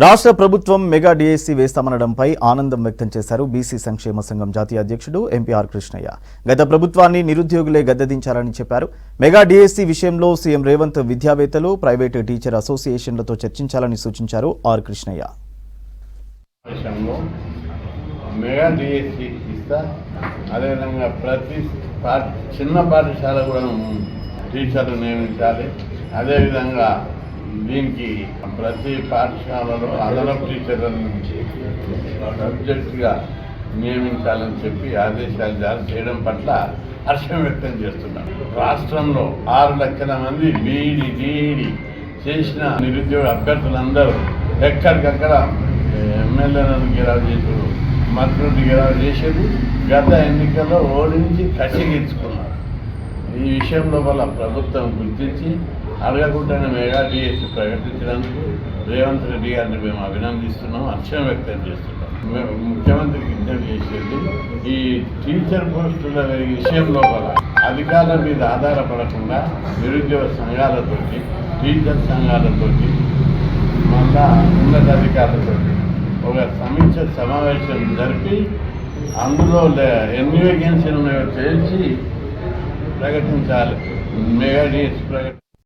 రాష్ట్ర ప్రభుత్వం mega DSC వేస్తామనడంపై ఆనందం వ్యక్తం చేశారు బీసీ సంక్షేమ సంఘం జాతీయ అధ్యక్షుడు ఎంపీఆర్ కృష్ణయ్య. గత ప్రభుత్వాన్ని నిరుద్యోగులే గద్దెదించారని చెప్పారు. మెగా డిఎస్సి విషయంలో సీఎం రేవంత్ విద్యావేత్తలు, ప్రైవేటు టీచర్ అసోసియేషన్లతో చర్చించాలని సూచించారు ఆర్ కృష్ణయ్య. మెగా డిఎస్సి ఇస్తా, అదేవిధంగా ప్రతి చిన్న పాఠశాల కూడా టీచర్లు నియమించాలి. అదేవిధంగా దీనికి ప్రతి పాఠశాలలో అదనపు టీచర్లను సబ్జెక్టుగా నియమించాలని చెప్పి ఆదేశాలు జారీ చేయడం పట్ల హర్షం వ్యక్తం చేస్తున్నారు. రాష్ట్రంలో 6 లక్షల మంది బీఈడి, డిఈడి చేసిన నిరుద్యోగ అభ్యర్థులందరూ ఎక్కడికక్కడ ఎమ్మెల్యేలను గిరావు చేశారు, మంత్రులు గిరావు చేసేది. గత ఎన్నికల్లో ఓడించి కసిగించుకున్నారు. ఈ విషయంలో వల్ల ప్రభుత్వం గుర్తించి అడగకుండానే మెగా డిఎస్సి ప్రకటించడానికి రేవంత్ రెడ్డి గారిని మేము అభినందిస్తున్నాం, హర్షం వ్యక్తం చేస్తున్నాం. ముఖ్యమంత్రికి విజ్ఞప్తి చేసేది, ఈ టీచర్ పోస్టుల విషయంలో వల్ల అధికారుల మీద ఆధారపడకుండా నిరుద్యోగ సంఘాలతోటి, టీచర్ సంఘాలతోటి, మళ్ళా ఉన్నతాధికారులతో ఒక సమీక్ష సమావేశం జరిపి అందులో ఎన్ని వేకెన్సీలు ఉన్నాయో తేల్చి ప్రకటించాలి. Mega DSC